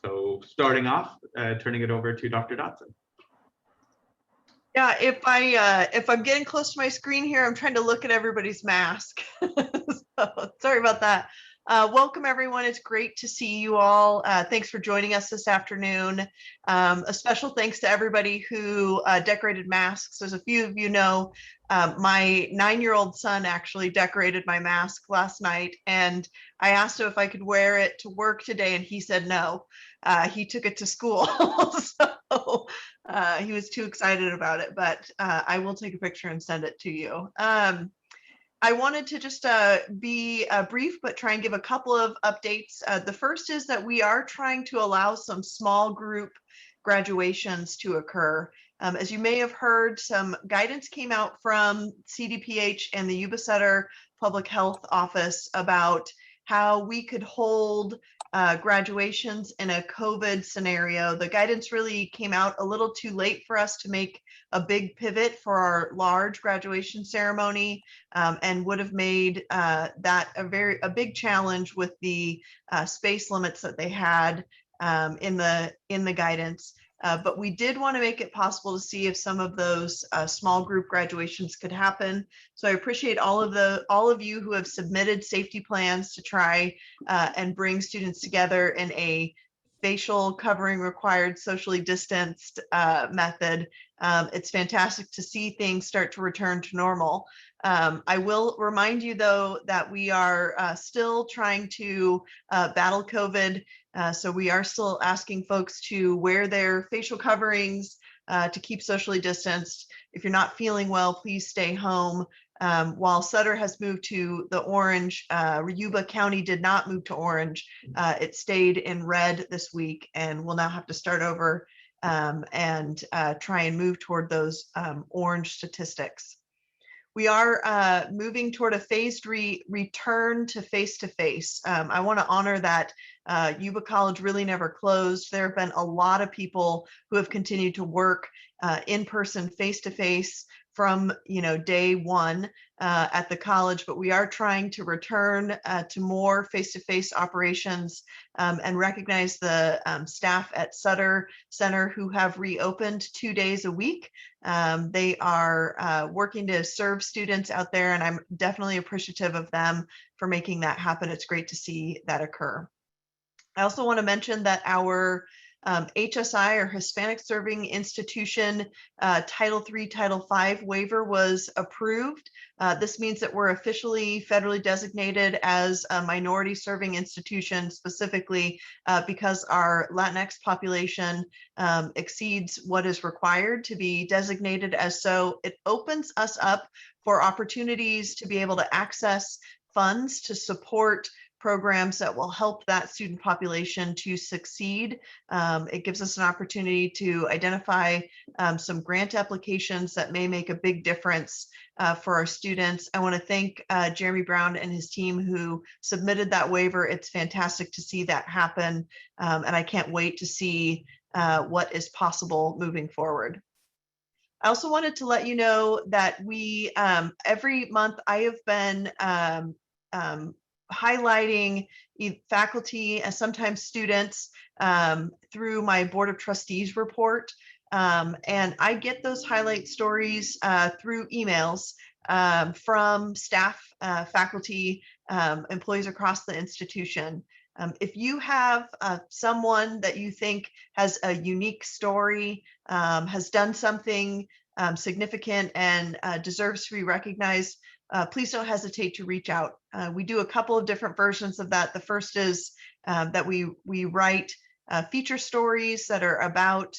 So starting off, turning it over to Dr. Dodson. Yeah, if I'm getting close to my screen here, I'm trying to look at everybody's mask. So, sorry about that. Welcome everyone. It's great to see you all. Thanks for joining us this afternoon. A special thanks to everybody who decorated masks. As a few of you know, my 9-year-old son actually decorated my mask last night, and I asked him if I could wear it to work today, and he said no. He took it to school. So he was too excited about it, but I will take a picture and send it to you. I wanted to just be brief, but try and give a couple of updates. The first is that we are trying to allow some small group graduations to occur. As you may have heard, some guidance came out from CDPH and the Yuba Sutter Public Health Office about how we could hold graduations in a COVID scenario. The guidance really came out a little too late for us to make a big pivot for our large graduation ceremony, and would have made that a big challenge with the space limits that they had in the guidance. But we did want to make it possible to see if some of those small group graduations could happen. So I appreciate all of you who have submitted safety plans to try and bring students together in a facial covering required, socially distanced method. It's fantastic to see things start to return to normal. I will remind you, though, that we are still trying to battle COVID. So we are still asking folks to wear their facial coverings to keep socially distanced. If you're not feeling well, please stay home. While Sutter has moved to the orange, Yuba County did not move to orange. It stayed in red this week, and we'll now have to start over and try and move toward those orange statistics. We are moving toward a phased return to face-to-face. I want to honor that Yuba College really never closed. There have been a lot of people who have continued to work in person, face-to-face from day one at the college, but we are trying to return to more face-to-face operations and recognize the staff at Sutter Center who have reopened 2 days a week. They are working to serve students out there, and I'm definitely appreciative of them for making that happen. It's great to see that occur. I also want to mention that our HSI, or Hispanic Serving Institution, Title III, Title V waiver was approved. This means that we're officially federally designated as a minority serving institution, specifically because our Latinx population exceeds what is required to be designated as so. It opens us up for opportunities to be able to access funds to support programs that will help that student population to succeed. It gives us an opportunity to identify some grant applications that may make a big difference for our students. I want to thank Jeremy Brown and his team who submitted that waiver. It's fantastic to see that happen, and I can't wait to see what is possible moving forward. I also wanted to let you know that we, every month, I have been highlighting faculty and sometimes students through my Board of Trustees report. And I get those highlight stories through emails from staff, faculty, employees across the institution. If you have someone that you think has a unique story, has done something significant and deserves to be recognized, please don't hesitate to reach out. We do a couple of different versions of that. The first is that we write feature stories that are about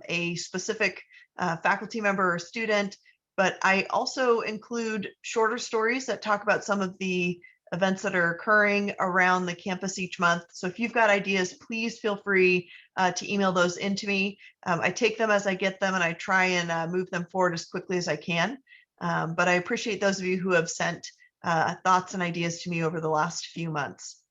a specific faculty member or student, but I also include shorter stories that talk about some of the events that are occurring around the campus each month. So if you've got ideas, please feel free to email those into me. I take them as I get them, and I try and move them forward as quickly as I can. But I appreciate those of you who have sent thoughts and ideas to me over the last few months.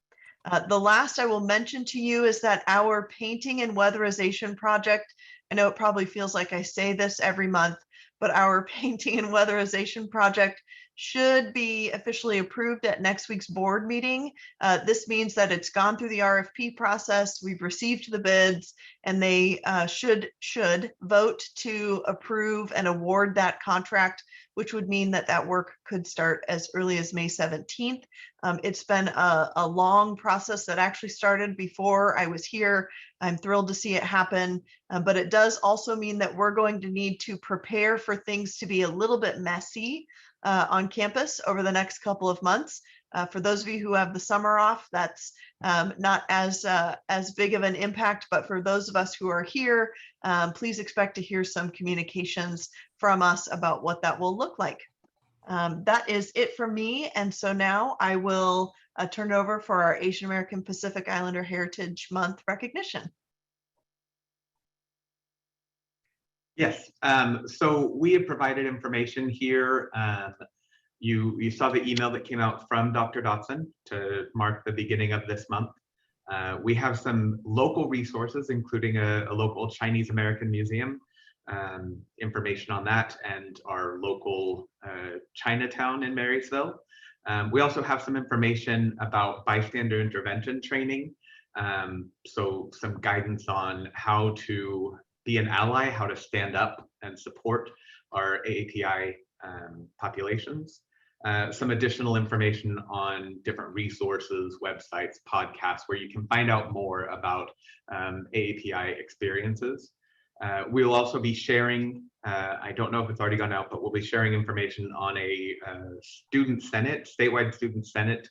The last I will mention to you is that our painting and weatherization project, I know it probably feels like I say this every month, but our painting and weatherization project should be officially approved at next week's board meeting. This means that it's gone through the RFP process. We've received the bids, and they should vote to approve and award that contract, which would mean that that work could start as early as May 17th. It's been a long process that actually started before I was here. I'm thrilled to see it happen, but it does also mean that we're going to need to prepare for things to be a little bit messy on campus over the next couple of months. For those of you who have the summer off, that's not as big of an impact, but for those of us who are here, please expect to hear some communications from us about what that will look like. That is it from me. And so now I will turn it over for our Asian American Pacific Islander Heritage Month recognition. Yes, so we have provided information here. You saw the email that came out from Dr. Dodson to mark the beginning of this month. We have some local resources, including a local Chinese American museum, information on that, and our local Chinatown in Marysville. We also have some information about bystander intervention training. So some guidance on how to be an ally, how to stand up and support our AAPI populations. Some additional information on different resources, websites, podcasts, where you can find out more about AAPI experiences. We'll also be sharing, I don't know if it's already gone out, but we'll be sharing information on a student senate, statewide student senate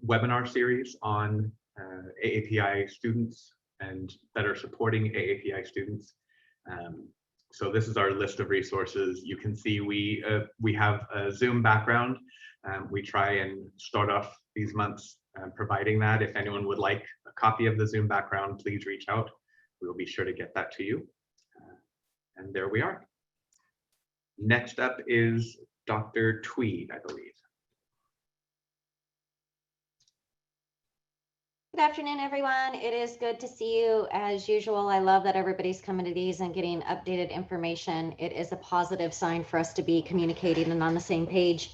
webinar series on AAPI students and that are supporting AAPI students. So this is our list of resources. You can see we have a Zoom background. We try and start off these months providing that. If anyone would like a copy of the Zoom background, please reach out. We will be sure to get that to you. And there we are. Next up is Dr. Tweed, I believe. Good afternoon, everyone. It is good to see you as usual. I love that everybody's coming to these and getting updated information. It is a positive sign for us to be communicating and on the same page.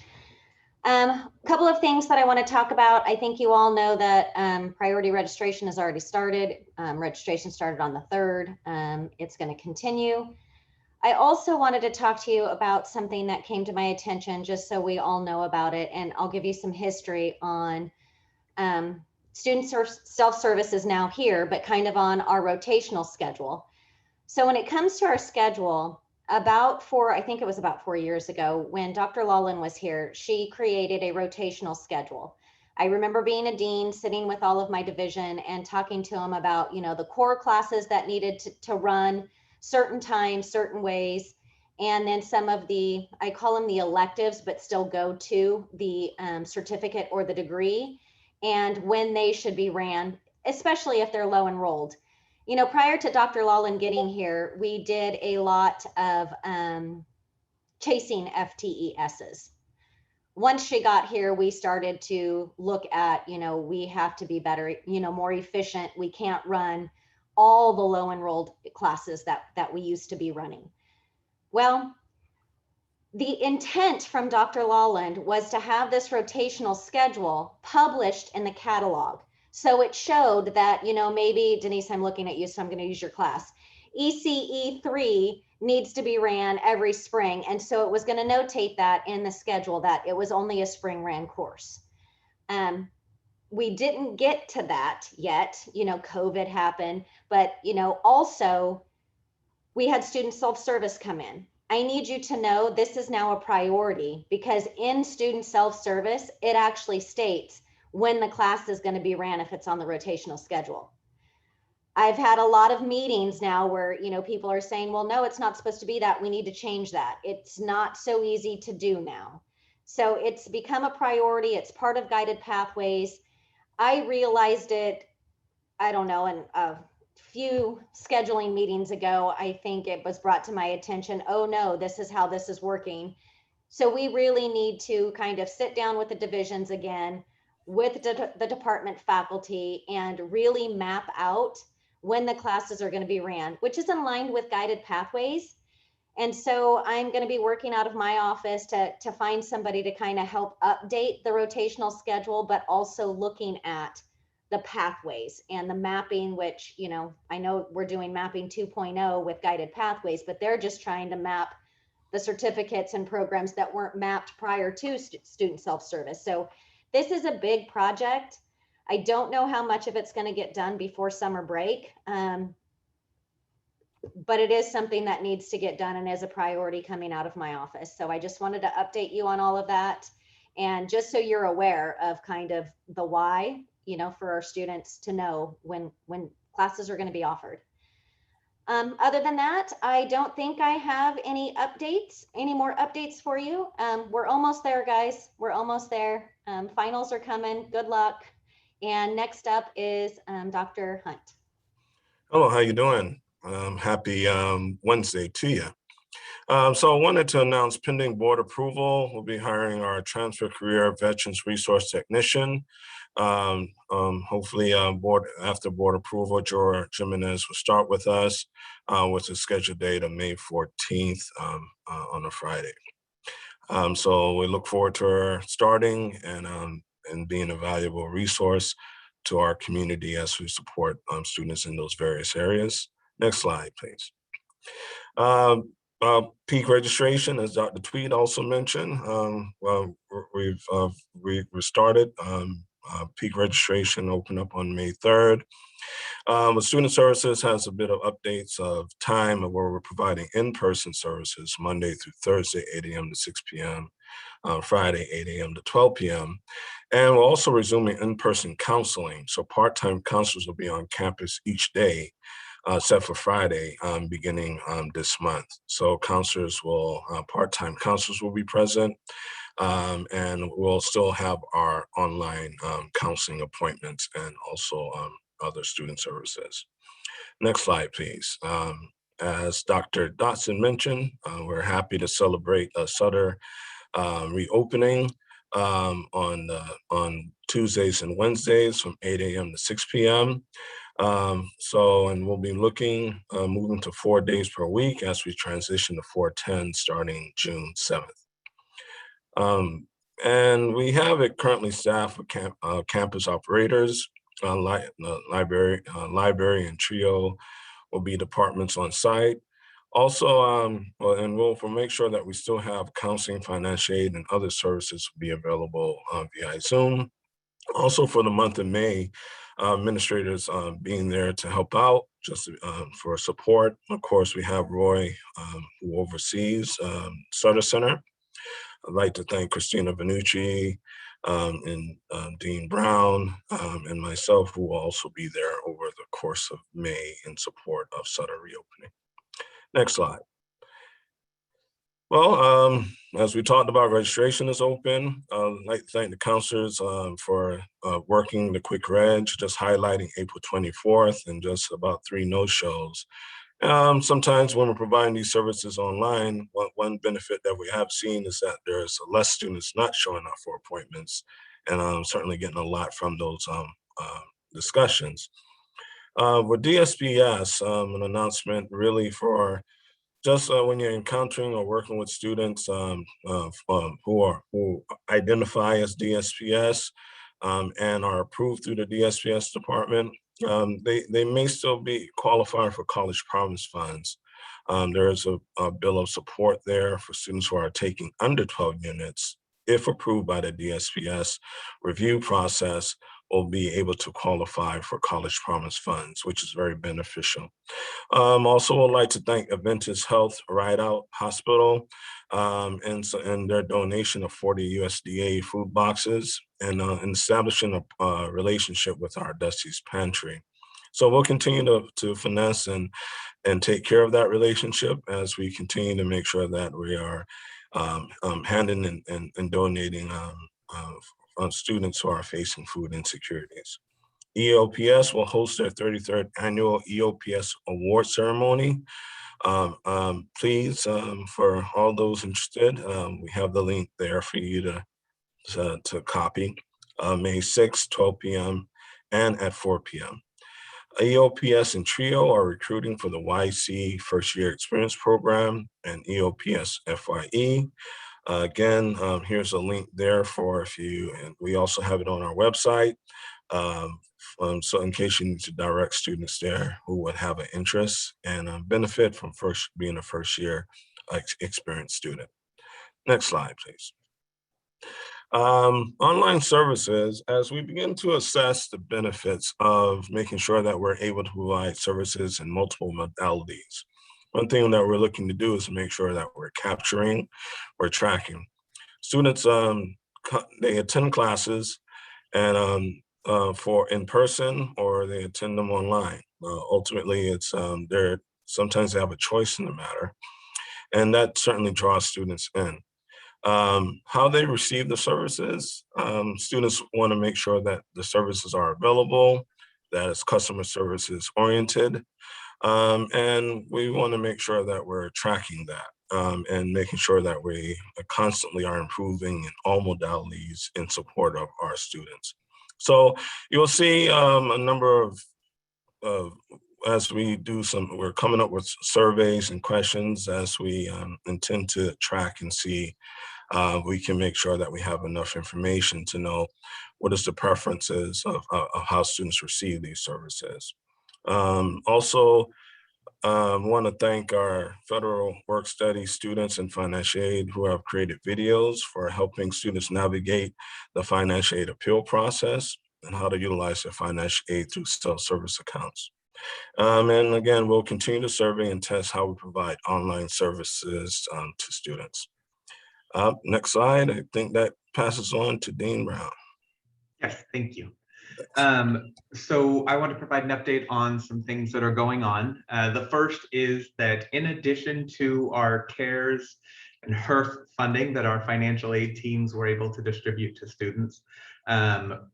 A couple of things that I want to talk about. I think you all know that priority registration has already started. Registration started on the 3rd. It's going to continue. I also wanted to talk to you about something that came to my attention, just so we all know about it. And I'll give you some history on student self-service is now here, but kind of on our rotational schedule. So when it comes to our schedule, I think it was about 4 years ago, when Dr. Lawlin was here, she created a rotational schedule. I remember being a dean, sitting with all of my division and talking to them about, the core classes that needed to run certain times, certain ways, and then some of the, I call them the electives, but still go to the certificate or the degree, and when they should be ran, especially if they're low enrolled. Prior to Dr. Lawlin getting here, we did a lot of chasing FTESs. Once she got here, we started to look at, we have to be better, more efficient. We can't run all the low enrolled classes that we used to be running. Well, the intent from Dr. Lawland was to have this rotational schedule published in the catalog. So it showed that, maybe, Denise, I'm looking at you, so I'm going to use your class. ECE 3 needs to be ran every spring. And so it was going to notate that in the schedule that it was only a spring ran course. We didn't get to that yet, COVID happened, but, also we had student self-service come in. I need you to know this is now a priority, because in student self-service, it actually states when the class is going to be ran if it's on the rotational schedule. I've had a lot of meetings now where, people are saying, well, no, it's not supposed to be that. We need to change that. It's not so easy to do now. So it's become a priority. It's part of guided pathways. I realized it, I don't know, in a few scheduling meetings ago. I think it was brought to my attention, oh no, this is how this is working. So we really need to kind of sit down with the divisions again, with the department faculty, and really map out when the classes are going to be ran, which is in line with guided pathways. And so I'm going to be working out of my office to find somebody to kind of help update the rotational schedule, but also looking at the pathways and the mapping, which, you know, I know we're doing mapping 2.0 with guided pathways, but they're just trying to map the certificates and programs that weren't mapped prior to student self-service. So this is a big project. I don't know how much of it's going to get done before summer break. But it is something that needs to get done and is a priority coming out of my office. So I just wanted to update you on all of that. And just so you're aware of kind of the why, you know, for our students to know when classes are going to be offered. Other than that, I don't think I have any more updates for you. We're almost there, guys. We're almost there. Finals are coming. Good luck. And next up is Dr. Hunt. Hello, how you doing? Happy Wednesday to you. So I wanted to announce pending board approval, we'll be hiring our transfer career veterans resource technician. Hopefully after board approval, George Jimenez will start with us with a scheduled date of May 14th on a Friday. So we look forward to her starting and being a valuable resource to our community as we support students in those various areas. Next slide, please. Peak registration, as Dr. Tweed also mentioned, we've restarted. Peak registration opened up on May 3rd. Student Services has a bit of updates of time of where we're providing in-person services Monday through Thursday, 8 a.m. to 6 p.m., Friday, 8 a.m. to 12 p.m. And we're also resuming in-person counseling. So part-time counselors will be on campus each day, except for Friday, beginning this month. So counselors will, part-time counselors will be present, and we'll still have our online counseling appointments and also other student services. Next slide, please. As Dr. Dodson mentioned, we're happy to celebrate Sutter Reopening on Tuesdays and Wednesdays from 8 a.m. to 6 p.m. And we'll be moving to 4 days per week as we transition to 410 starting June 7th. And we have it currently staffed with campus operators, library and trio will be departments on site. Also, we'll make sure that we still have counseling, financial aid, and other services will be available via Zoom. Also for the month of May, administrators being there to help out, just for support. Of course, we have Roy, who oversees Sutter Center. I'd like to thank Christina Vanucci and Dean Brown and myself, who will also be there over the course of May in support of Sutter Reopening. Next slide. Well, as we talked about, registration is open. I'd like to thank the counselors for working the quick reg, just highlighting April 24th and just about 3 no-shows. Sometimes when we're providing these services online, one benefit that we have seen is that there's less students not showing up for appointments, and I'm certainly getting a lot from those discussions. With DSPS, an announcement really for just when you're encountering or working with students who identify as DSPS and are approved through the DSPS department, they may still be qualifying for college promise funds. There is a bill of support there for students who are taking under 12 units. If approved by the DSPS review process, will be able to qualify for college promise funds, which is very beneficial. Also would like to thank Adventist Health Rideout Hospital and their donation of 40 USDA food boxes and establishing a relationship with our Dusty's Pantry. So we'll continue to finesse and take care of that relationship as we continue to make sure that we are handing and donating students who are facing food insecurities. EOPS will host their 33rd annual EOPS award ceremony. Please, for all those interested, we have the link there for you to copy. May 6th, 12 p.m. and at 4 p.m. EOPS and TRIO are recruiting for the YC First Year Experience Program and EOPS FYE. Again, here's a link there for if you, and we also have it on our website. So in case you need to direct students there who would have an interest and benefit from being a first year experienced student. Next slide, please. Online services, as we begin to assess the benefits of making sure that we're able to provide services in multiple modalities. One thing that we're looking to do is to make sure that we're capturing, we're tracking. Students, they attend classes and for in person or they attend them online. Ultimately, it's sometimes they have a choice in the matter, and that certainly draws students in. How they receive the services, students want to make sure that the services are available, that it's customer services oriented, and we want to make sure that we're tracking that and making sure that we constantly are improving in all modalities in support of our students. So you'll see a number of as we do we're coming up with surveys and questions as we intend to track and see we can make sure that we have enough information to know what is the preferences of how students receive these services. Also, want to thank our federal work study students and financial aid who have created videos for helping students navigate the financial aid appeal process and how to utilize their financial aid through self-service accounts. And again, we'll continue to survey and test how we provide online services to students. Next slide, I think that passes on to Dean Brown. Yes, thank you. So I want to provide an update on some things that are going on. The first is that in addition to our CARES and HERF funding that our financial aid teams were able to distribute to students,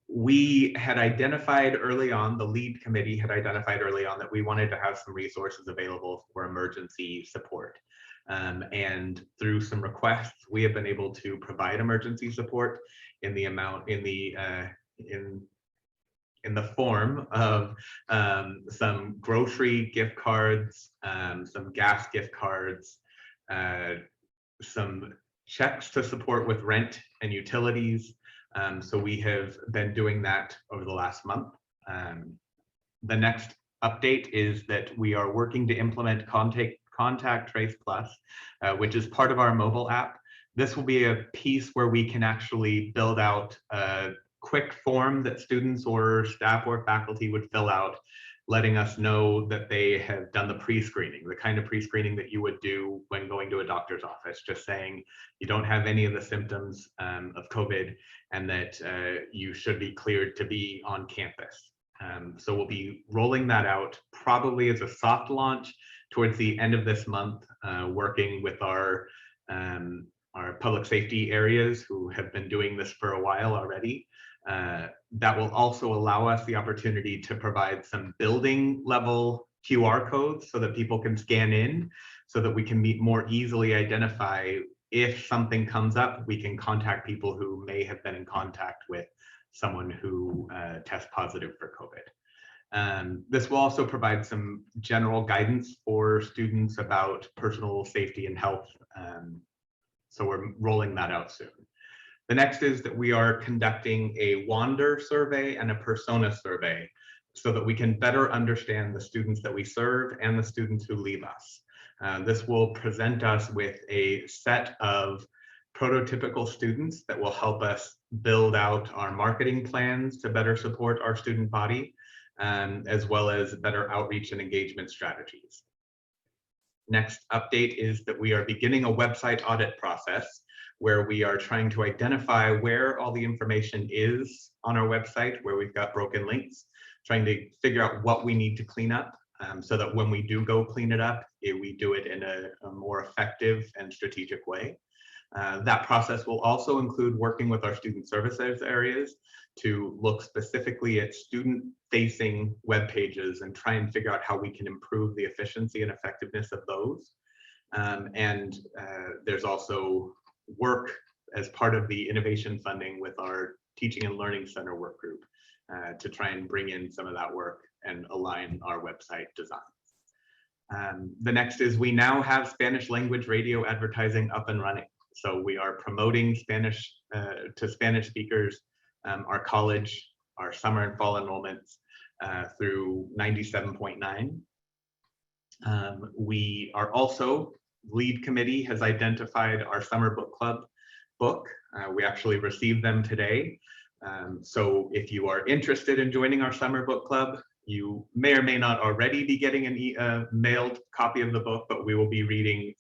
we had identified early on, the lead committee had identified early on that we wanted to have some resources available for emergency support. And through some requests, we have been able to provide emergency support in the amount in the form of some grocery gift cards, some gas gift cards, some checks to support with rent and utilities. So we have been doing that over the last month. The next update is that we are working to implement Contact Trace Plus, which is part of our mobile app. This will be a piece where we can actually build out a quick form that students or staff or faculty would fill out, letting us know that they have done the pre-screening, the kind of pre-screening that you would do when going to a doctor's office, just saying you don't have any of the symptoms of COVID and that you should be cleared to be on campus. So we'll be rolling that out probably as a soft launch towards the end of this month, working with our public safety areas who have been doing this for a while already. That will also allow us the opportunity to provide some building level QR codes so that people can scan in, so that we can more easily identify if something comes up, we can contact people who may have been in contact with someone who tests positive for COVID. This will also provide some general guidance for students about personal safety and health. So we're rolling that out soon. The next is that we are conducting a Wander survey and a persona survey so that we can better understand the students that we serve and the students who leave us. This will present us with a set of prototypical students that will help us build out our marketing plans to better support our student body, as well as better outreach and engagement strategies. Next update is that we are beginning a website audit process where we are trying to identify where all the information is on our website, where we've got broken links, trying to figure out what we need to clean up so that when we do go clean it up, we do it in a more effective and strategic way. That process will also include working with our student services areas to look specifically at student-facing web pages and try and figure out how we can improve the efficiency and effectiveness of those. There's also work as part of the innovation funding with our Teaching and Learning Center work group to try and bring in some of that work and align our website designs. The next is we now have Spanish language radio advertising up and running. So we are promoting Spanish to Spanish speakers, our college, our summer and fall enrollments through 97.9. We are also, lead committee has identified our summer book club book. We actually received them today. So if you are interested in joining our summer book club, you may or may not already be getting a mailed copy of the book, but we will be reading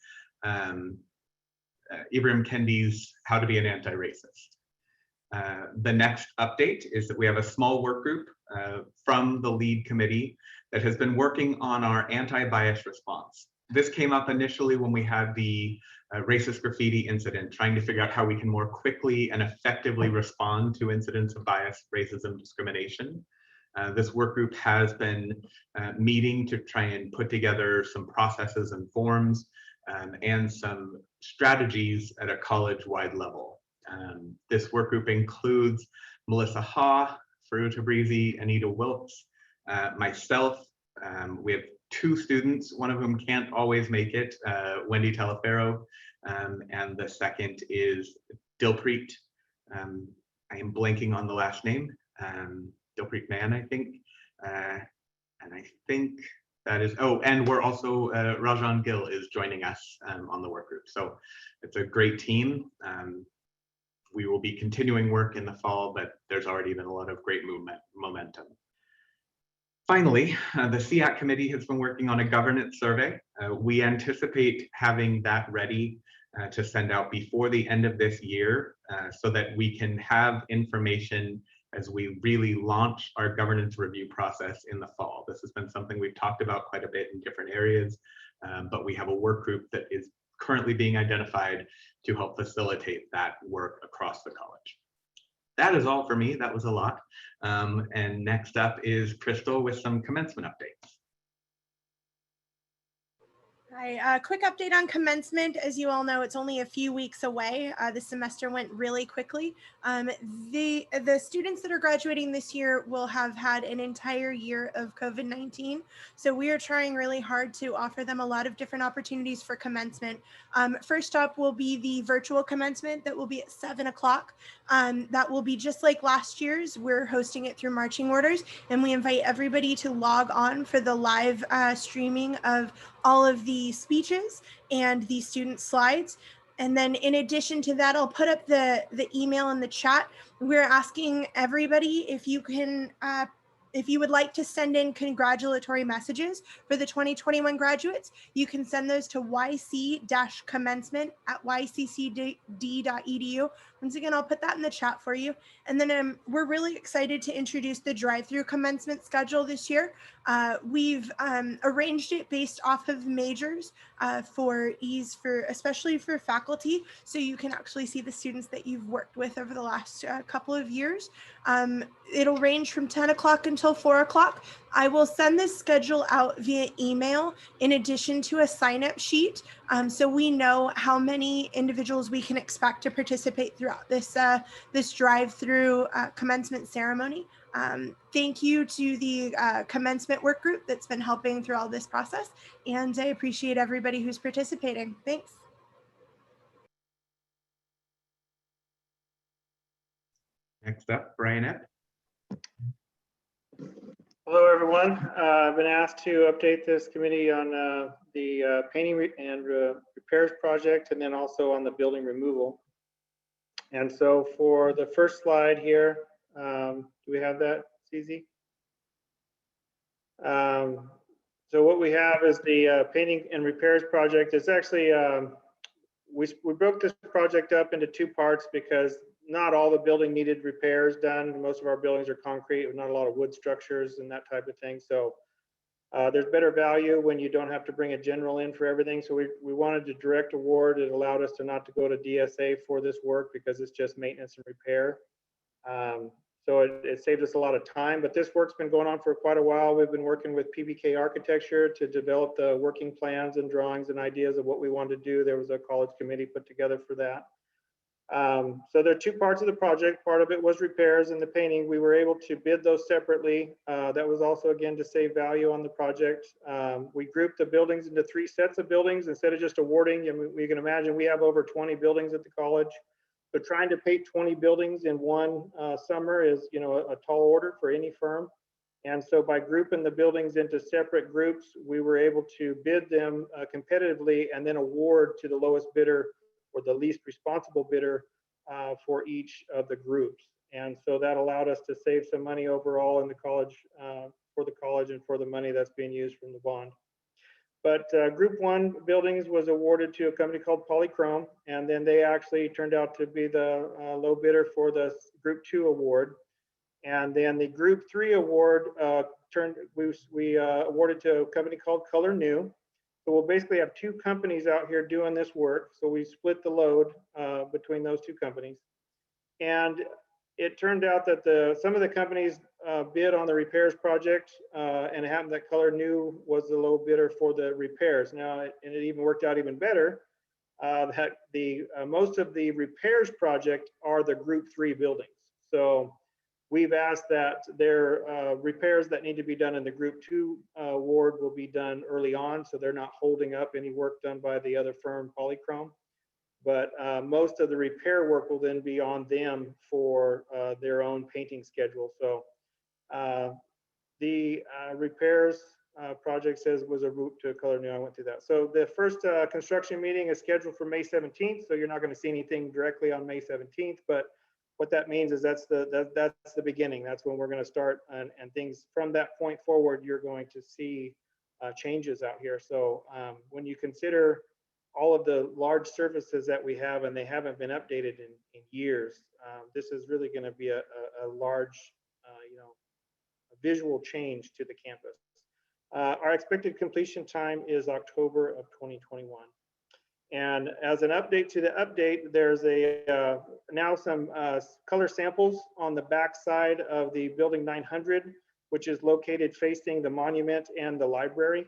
Ibram Kendi's How to Be an Anti-Racist. The next update is that we have a small work group from the lead committee that has been working on our anti-bias response. This came up initially when we had the racist graffiti incident, trying to figure out how we can more quickly and effectively respond to incidents of bias, racism, discrimination. This work group has been meeting to try and put together some processes and forms and some strategies at a college-wide level. This work group includes Melissa Ha, Farouk Tabrizi, Anita Wilkes, myself. We have 2 students, one of whom can't always make it, Wendy Talaferro, and the second is Dilpreet. I am blanking on the last name, Dilpreet Man, I think. And I think that is, oh, and we're also, Rajan Gill is joining us on the work group. So it's a great team. We will be continuing work in the fall, but there's already been a lot of great momentum. Finally, the SEAC committee has been working on a governance survey. We anticipate having that ready to send out before the end of this year so that we can have information as we really launch our governance review process in the fall. This has been something we've talked about quite a bit in different areas, but we have a work group that is currently being identified to help facilitate that work across the college. That is all for me. That was a lot. And next up is Crystal with some commencement updates. Hi, quick update on commencement. As you all know, it's only a few weeks away. The semester went really quickly. The students that are graduating this year will have had an entire year of COVID-19. So we are trying really hard to offer them a lot of different opportunities for commencement. First up will be the virtual commencement that will be at 7 o'clock. That will be just like last year's. We're hosting it through marching orders, and we invite everybody to log on for the live streaming of all of the speeches and the student slides. And then in addition to that, I'll put up the email in the chat. We're asking everybody if you can, if you would like to send in congratulatory messages for the 2021 graduates, you can send those to yc-commencement@yccd.edu. Once again, I'll put that in the chat for you. And then we're really excited to introduce the drive-through commencement schedule this year. We've arranged it based off of majors for ease, especially for faculty, so you can actually see the students that you've worked with over the last couple of years. It'll range from 10 o'clock until 4 o'clock. I will send this schedule out via email in addition to a sign-up sheet, so we know how many individuals we can expect to participate throughout this drive-through commencement ceremony. Thank you to the commencement work group that's been helping through all this process, and I appreciate everybody who's participating. Thanks. Next up, Brian Epp. Hello, everyone. I've been asked to update this committee on the painting and repairs project, and then also on the building removal. And so for the first slide here, do we have that, CZ? So what we have is the painting and repairs project. It's actually, we broke this project up into 2 parts because not all the building needed repairs done. Most of our buildings are concrete with not a lot of wood structures and that type of thing. So there's better value when you don't have to bring a general in for everything. So we wanted to direct award. It allowed us to not to go to DSA for this work because it's just maintenance and repair. So it saved us a lot of time, but this work's been going on for quite a while. We've been working with PBK Architecture to develop the working plans and drawings and ideas of what we wanted to do. There was a college committee put together for that. So there are two parts of the project. Part of it was repairs and the painting. We were able to bid those separately. That was also, again, to save value on the project. We grouped the buildings into 3 sets of buildings instead of just awarding. I mean, we can imagine we have over 20 buildings at the college. But trying to paint 20 buildings in one summer is, you know, a tall order for any firm. And so by grouping the buildings into separate groups, we were able to bid them competitively and then award to the lowest bidder or the least responsible bidder for each of the groups. And so that allowed us to save some money overall in the college, for the college and for the money that's being used from the bond. But group 1 buildings was awarded to a company called Polychrome, and then they actually turned out to be the low bidder for the group 2 award. And then the group 3 award we awarded to a company called Color New. So we'll basically have 2 companies out here doing this work. So we split the load between those 2 companies. And it turned out that some of the companies bid on the repairs project, and it happened that Color New was the low bidder for the repairs. Now, and it even worked out even better. That most of the repairs project are the group 3 buildings. So we've asked that their repairs that need to be done in the group 2 ward will be done early on, so they're not holding up any work done by the other firm, Polychrome. But most of the repair work will then be on them for their own painting schedule. So the repairs project says was a route to Color New. I went through that. So the first construction meeting is scheduled for May 17th. So you're not going to see anything directly on May 17th, but what that means is that's the beginning. That's when we're going to start, and things from that point forward, you're going to see changes out here. So when you consider all of the large surfaces that we have, and they haven't been updated in years, this is really going to be a large, you know, a visual change to the campus. Our expected completion time is October of 2021. And as an update to the update, there's now some color samples on the back side of the building 900, which is located facing the monument and the library.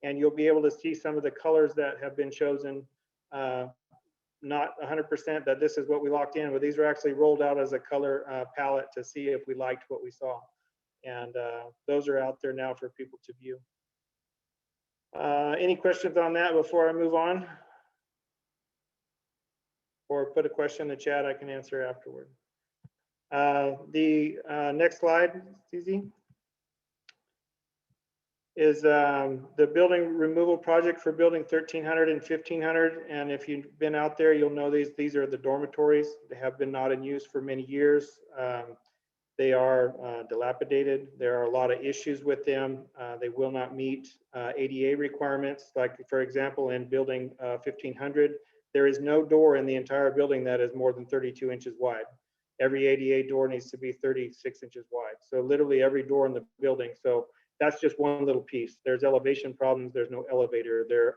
And you'll be able to see some of the colors that have been chosen. Not 100% that this is what we locked in, but these are actually rolled out as a color palette to see if we liked what we saw. And those are out there now for people to view. Any questions on that before I move on? Or put a question in the chat, I can answer afterward. The next slide, Zizi, is the building removal project for building 1300 and 1500. And if you've been out there, you'll know these are the dormitories. They have been not in use for many years. They are dilapidated. There are a lot of issues with them. They will not meet ADA requirements. Like, for example, in building 1500, there is no door in the entire building that is more than 32 inches wide. Every ADA door needs to be 36 inches wide. So literally every door in the building. So that's just one little piece. There's elevation problems. There's no elevator. There's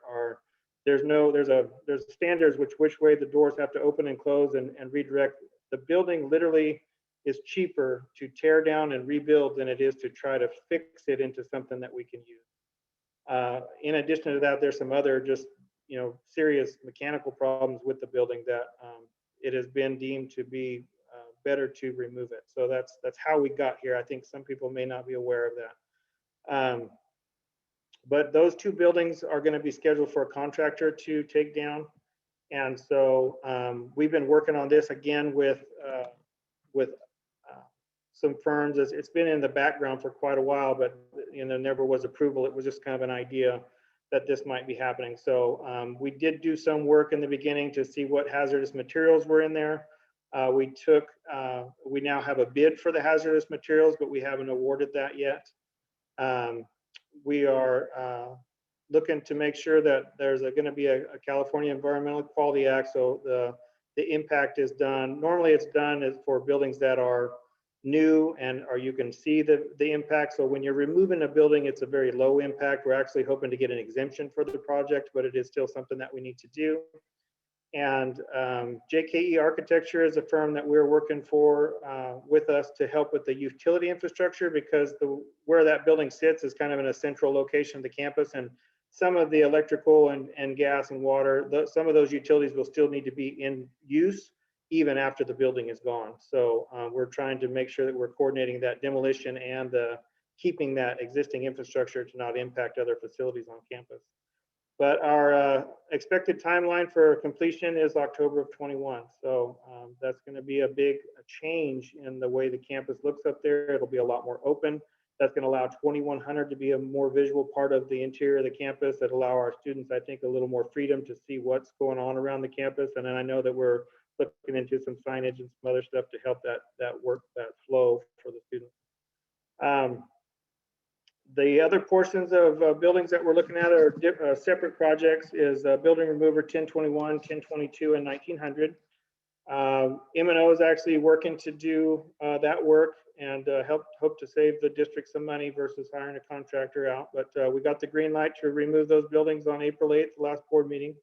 standards which way the doors have to open and close and redirect. The building literally is cheaper to tear down and rebuild than it is to try to fix it into something that we can use. In addition to that, there's some other just, you know, serious mechanical problems with the building that it has been deemed to be better to remove it. So that's how we got here. I think some people may not be aware of that. But those 2 buildings are going to be scheduled for a contractor to take down. And so we've been working on this again with some firms. It's been in the background for quite a while, but you know, never was approval. It was just kind of an idea that this might be happening. So we did do some work in the beginning to see what hazardous materials were in there. We now have a bid for the hazardous materials, but we haven't awarded that yet. We are looking to make sure that there's going to be a California Environmental Quality Act. So the impact is done. Normally it's done for buildings that are new or you can see the impact. So when you're removing a building, it's a very low impact. We're actually hoping to get an exemption for the project, but it is still something that we need to do. And JKE Architecture is a firm that we're working for with us to help with the utility infrastructure, because where that building sits is kind of in a central location of the campus, and some of the electrical and gas and water, some of those utilities will still need to be in use. even after the building is gone. So we're trying to make sure that we're coordinating that demolition and keeping that existing infrastructure to not impact other facilities on campus. But our expected timeline for completion is October of 21. So that's going to be a big change in the way the campus looks up there. It'll be a lot more open. That's going to allow 2100 to be a more visual part of the interior of the campus, that allow our students, I think, a little more freedom to see what's going on around the campus. And then I know that we're looking into some signage and some other stuff to help that work, that flow for the students. The other portions of buildings that we're looking at are separate projects, is building remover 1021, 1022, and 1900. M&O is actually working to do that work and hope to save the district some money versus hiring a contractor out. But we got the green light to remove those buildings on April 8th, the last board meeting.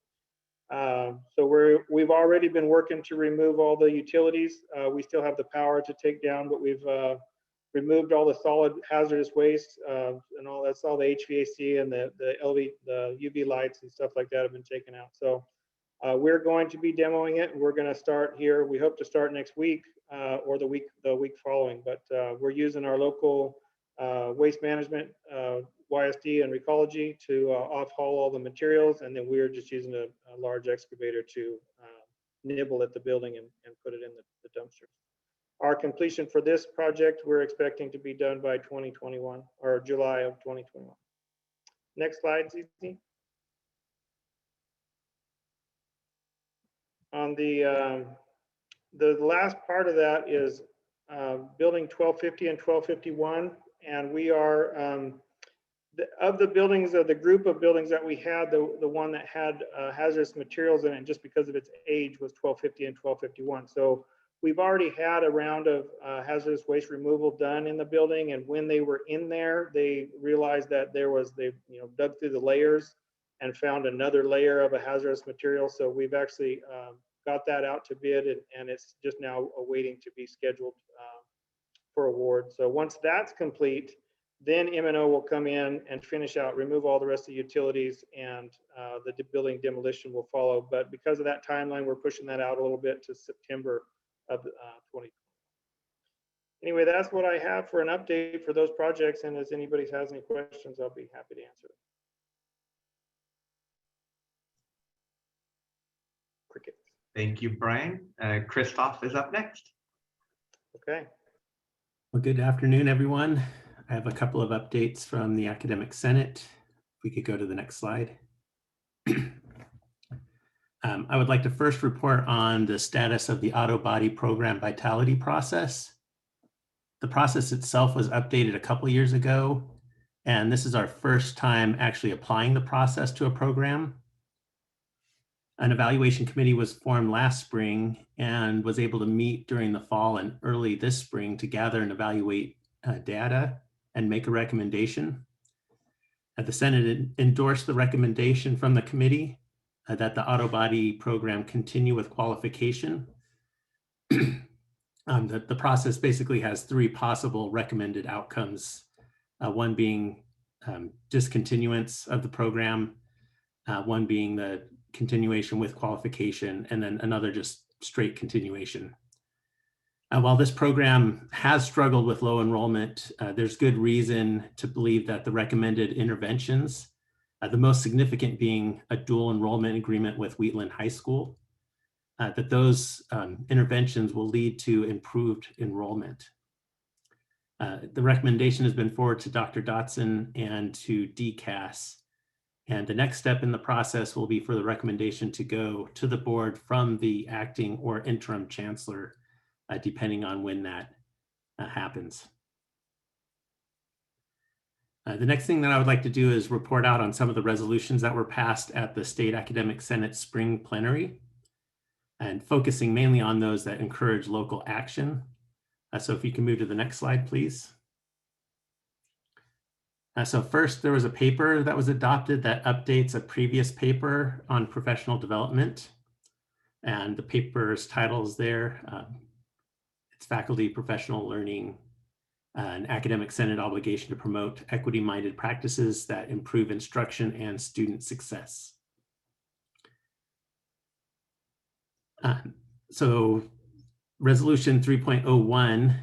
So we've already been working to remove all the utilities. We still have the power to take down, but we've removed all the solid hazardous waste and all that's all the HVAC and the UV lights and stuff like that have been taken out. So we're going to be demoing it, and we're going to start here. We hope to start next week or the week following. But we're using our local waste management, YSD and Recology to off-haul all the materials, and then we're just using a large excavator to nibble at the building and put it in the dumpster. Our completion for this project, we're expecting to be done by 2021 or July of 2021. Next slide, Zizi. On the last part of that is building 1250 and 1251, and we are of the buildings, of the group of buildings that we had, the one that had hazardous materials in it, just because of its age, was 1250 and 1251. So we've already had a round of hazardous waste removal done in the building, and when they were in there, they realized that they dug through the layers and found another layer of a hazardous material. So we've actually got that out to bid, and it's just now awaiting to be scheduled for award. So once that's complete, then M&O will come in and finish out, remove all the rest of the utilities, and the building demolition will follow. But because of that timeline, we're pushing that out a little bit to September of 2020. Anyway, that's what I have for an update for those projects. And as anybody has any questions, I'll be happy to answer them. Cricket. Thank you, Brian. Christoph is up next. Okay. Well, good afternoon, everyone. I have a couple of updates from the Academic Senate. If we could go to the next slide. I would like to first report on the status of the auto body program vitality process. The process itself was updated a couple years ago, and this is our first time actually applying the process to a program. An evaluation committee was formed last spring and was able to meet during the fall and early this spring to gather and evaluate data and make a recommendation. The Senate endorsed the recommendation from the committee that the auto body program continue with qualification. The process basically has three possible recommended outcomes, one being discontinuance of the program, one being the continuation with qualification, and then another just straight continuation. While this program has struggled with low enrollment, there's good reason to believe that the recommended interventions, the most significant being a dual enrollment agreement with Wheatland High School, that those interventions will lead to improved enrollment. The recommendation has been forwarded to Dr. Dodson and to DCAS. And the next step in the process will be for the recommendation to go to the board from the acting or interim chancellor, depending on when that happens. The next thing that I would like to do is report out on some of the resolutions that were passed at the State Academic Senate Spring Plenary, and focusing mainly on those that encourage local action. So if you can move to the next slide, please. So first, there was a paper that was adopted that updates a previous paper on professional development. And the paper's title is there. It's Faculty Professional Learning, an Academic Senate obligation to promote equity-minded practices that improve instruction and student success. So Resolution 3.01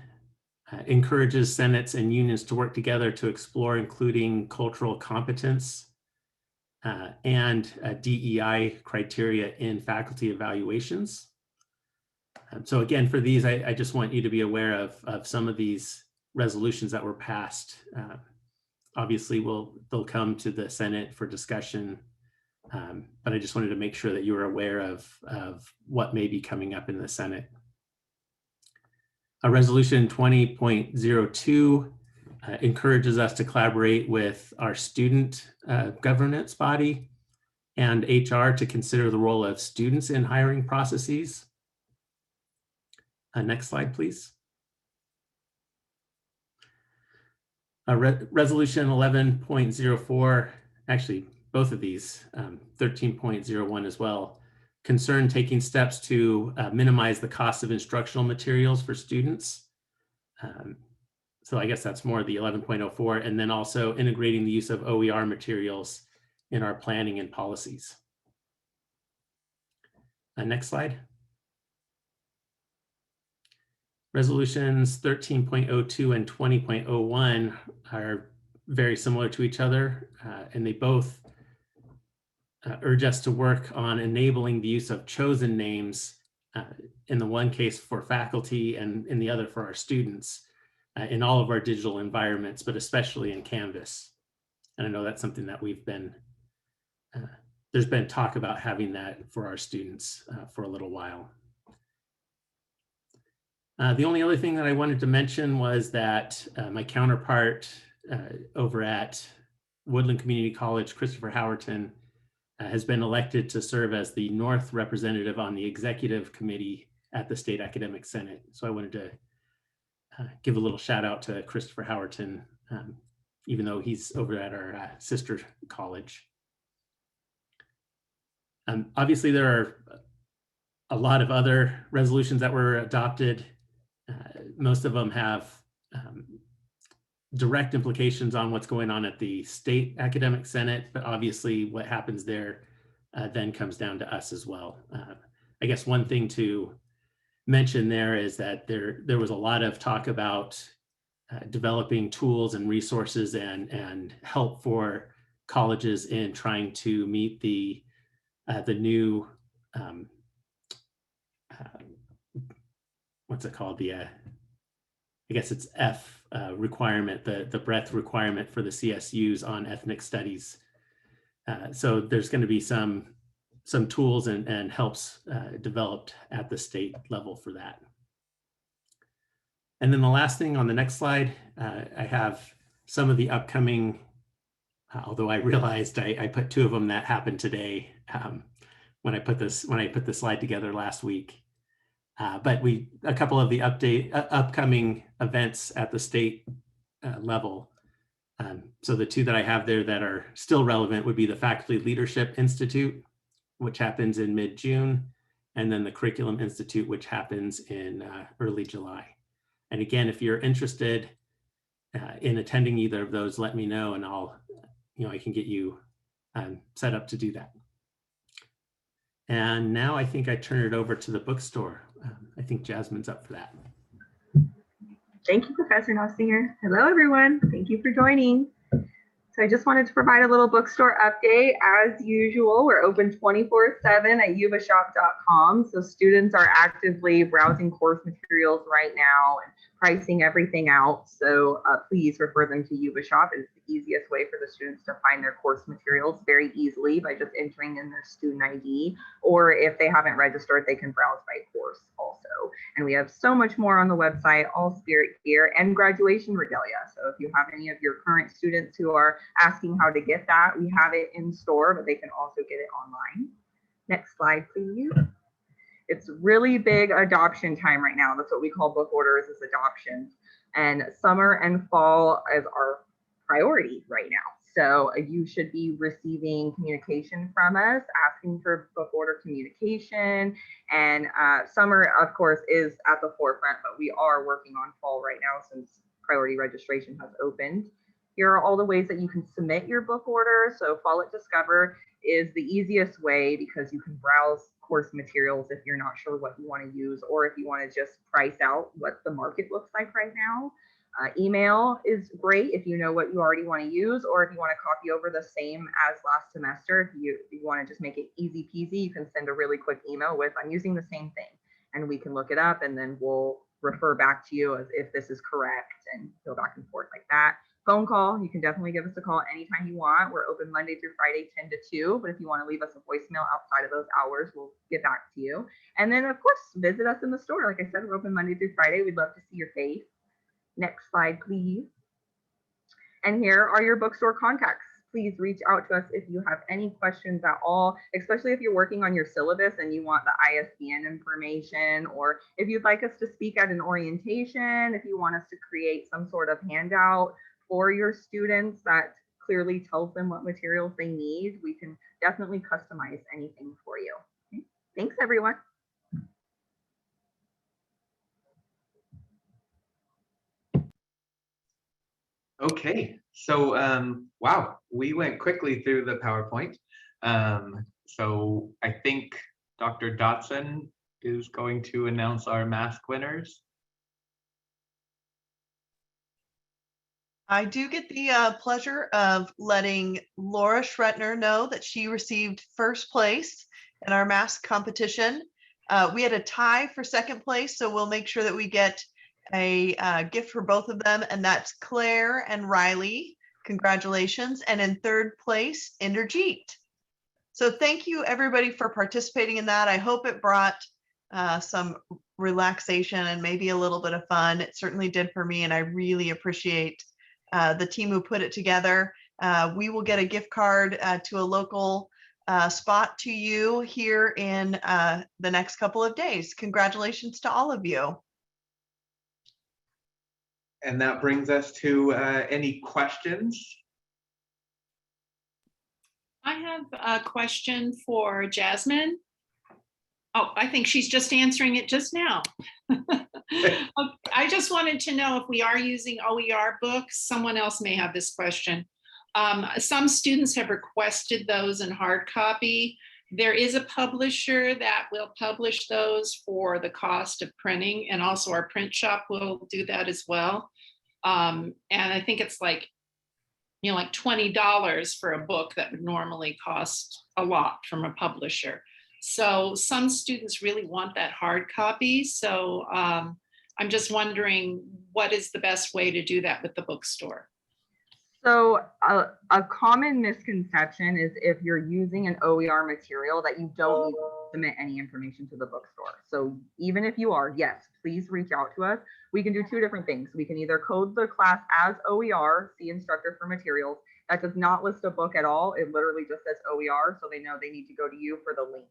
encourages senates and unions to work together to explore including cultural competence and DEI criteria in faculty evaluations. So again, for these, I just want you to be aware of some of these resolutions that were passed. Obviously, they'll come to the Senate for discussion, but I just wanted to make sure that you were aware of what may be coming up in the Senate. Resolution 20.02 encourages us to collaborate with our student governance body and HR to consider the role of students in hiring processes. Next slide, please. Resolution 11.04, actually both of these, 13.01 as well, concern taking steps to minimize the cost of instructional materials for students. So I guess that's more the 11.04, and then also integrating the use of OER materials in our planning and policies. Next slide. Resolutions 13.02 and 20.01 are very similar to each other, and they both urge us to work on enabling the use of chosen names, in the one case for faculty and in the other for our students, in all of our digital environments, but especially in Canvas. And I know that's something that we've been, there's been talk about having that for our students for a little while. The only other thing that I wanted to mention was that my counterpart over at Woodland Community College, Christopher Howerton, has been elected to serve as the North representative on the executive committee at the State Academic Senate. So I wanted to give a little shout out to Christopher Howerton, even though he's over at our sister college. Obviously, there are a lot of other resolutions that were adopted. Most of them have direct implications on what's going on at the State Academic Senate, but obviously what happens there then comes down to us as well. I guess one thing to mention there is that there was a lot of talk about developing tools and resources and help for colleges in trying to meet the new what's it called? I guess it's F requirement, the breadth requirement for the CSUs on ethnic studies. So there's going to be some tools and helps developed at the state level for that. And then the last thing on the next slide, I have some of the upcoming, although I realized I put two of them that happened today when I put the slide together last week. But a couple of the upcoming events at the state level. So the two that I have there that are still relevant would be the Faculty Leadership Institute, which happens in mid-June, and then the Curriculum Institute, which happens in early July. And again, if you're interested in attending either of those, let me know, and I can get you set up to do that. And now I think I turn it over to the bookstore. I think Jasmine's up for that. Thank you, Professor Nossinger. Hello, everyone. Thank you for joining. So I just wanted to provide a little bookstore update. As usual, we're open 24/7 at yuvashop.com. So students are actively browsing course materials right now and pricing everything out. So please refer them to YuVaShop. It's the easiest way for the students to find their course materials very easily by just entering in their student ID. Or if they haven't registered, they can browse by course also. And we have so much more on the website, all spirit gear and graduation regalia. So if you have any of your current students who are asking how to get that, we have it in store, but they can also get it online. Next slide, please. It's really big adoption time right now. That's what we call book orders, is adoptions. And summer and fall is our priority right now. So you should be receiving communication from us, asking for book order communication. And summer, of course, is at the forefront, but we are working on fall right now since priority registration has opened. Here are all the ways that you can submit your book order. So Fall at Discover is the easiest way because you can browse course materials if you're not sure what you want to use, or if you want to just price out what the market looks like right now. Email is great if you know what you already want to use, or if you want to copy over the same as last semester. If you want to just make it easy peasy, you can send a really quick email with, I'm using the same thing, and we can look it up, and then we'll refer back to you as if this is correct, and go back and forth like that. Phone call, you can definitely give us a call anytime you want. We're open Monday through Friday, 10 to 2. But if you want to leave us a voicemail outside of those hours, we'll get back to you. And then, of course, visit us in the store. Like I said, we're open Monday through Friday. We'd love to see your face. Next slide, please. And here are your bookstore contacts. Please reach out to us if you have any questions at all, especially if you're working on your syllabus and you want the ISBN information, or if you'd like us to speak at an orientation, if you want us to create some sort of handout for your students that clearly tells them what materials they need, we can definitely customize anything for you. Okay. Thanks, everyone. Okay, so wow, we went quickly through the PowerPoint. So I think Dr. Dodson is going to announce our mask winners. I do get the pleasure of letting Laura Schretner know that she received first place in our mask competition. We had a tie for second place, so we'll make sure that we get a gift for both of them, and that's Claire and Riley. Congratulations. And in third place, Inderjeet. So thank you everybody for participating in that. I hope it brought some relaxation and maybe a little bit of fun. It certainly did for me, and I really appreciate the team who put it together. We will get a gift card to a local spot to you here in the next couple of days. Congratulations to all of you. And that brings us to any questions? I have a question for Jasmine. Oh, I think she's just answering it just now. I just wanted to know if we are using OER books. Someone else may have this question. Some students have requested those in hard copy. There is a publisher that will publish those for the cost of printing, and also our print shop will do that as well. And I think it's like, like $20 for a book that would normally cost a lot from a publisher. So some students really want that hard copy. So I'm just wondering, what is the best way to do that with the bookstore? So a common misconception is if you're using an OER material that you don't need to submit any information to the bookstore. So even if you are, yes, please reach out to us. We can do two different things. We can either code the class as OER, see instructor for materials. That does not list a book at all. It literally just says OER, so they know they need to go to you for the link.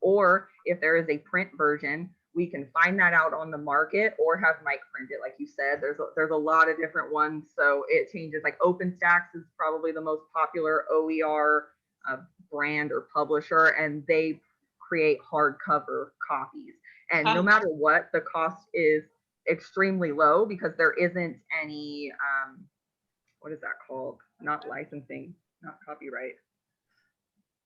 Or if there is a print version, we can find that out on the market or have Mike print it. Like you said, there's a lot of different ones. So it changes. Like OpenStax is probably the most popular OER brand or publisher, and they create hardcover copies. And no matter what, the cost is extremely low because there isn't any, what is that called? Not licensing, not copyright.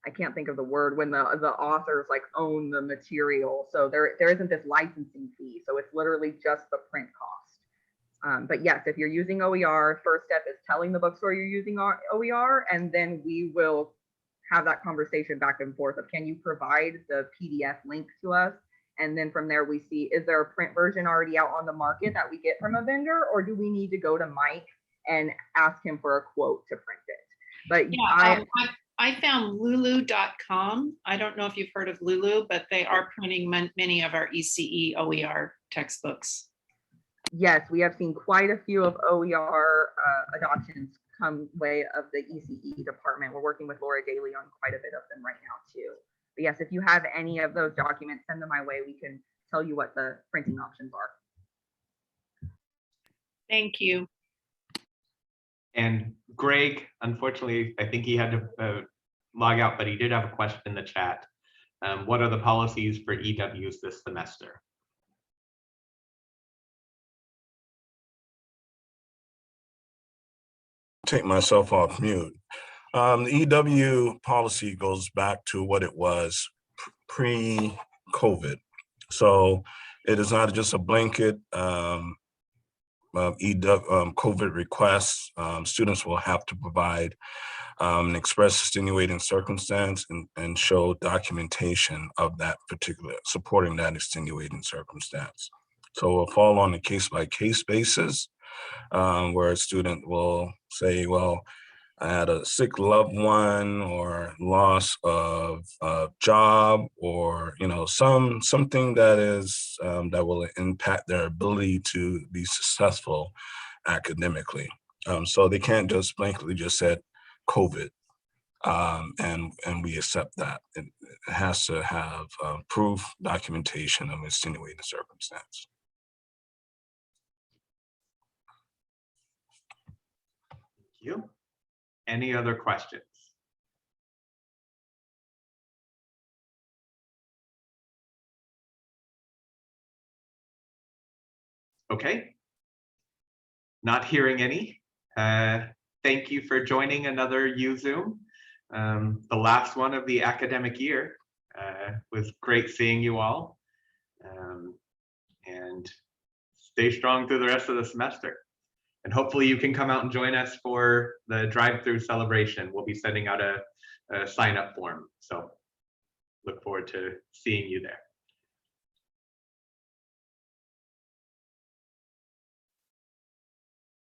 I can't think of the word when the authors like own the material. So there isn't this licensing fee. So it's literally just the print cost. But yes, if you're using OER, first step is telling the bookstore you're using OER, and then we will have that conversation back and forth of, can you provide the PDF link to us? And then from there we see, is there a print version already out on the market that we get from a vendor, or do we need to go to Mike and ask him for a quote to print it? But yeah, I found lulu.com. I don't know if you've heard of Lulu, but they are printing many of our ECE OER textbooks. Yes, we have seen quite a few of OER adoptions come way of the ECE department. We're working with Laura Daly on quite a bit of them right now too. But yes, if you have any of those documents, send them my way. We can tell you what the printing options are. Thank you. And Greg, unfortunately, I think he had to log out, but he did have a question in the chat. What are the policies for EWs this semester? Take myself off mute. The EW policy goes back to what it was pre-COVID. So it is not just a blanket COVID request. Students will have to provide an express extenuating circumstance and show documentation of that particular, supporting that extenuating circumstance. So it will fall on a case-by-case basis, where a student will say, well, I had a sick loved one or loss of a job, or something that is that will impact their ability to be successful academically. So they can't just blankly just say COVID, and we accept that. It has to have proof, documentation of extenuating circumstance. Thank you. Any other questions? Okay. Not hearing any. Thank you for joining another YuZoom, the last one of the academic year. Was great seeing you all. And stay strong through the rest of the semester. And hopefully you can come out and join us for the drive-through celebration. We'll be sending out a sign-up form. So look forward to seeing you there.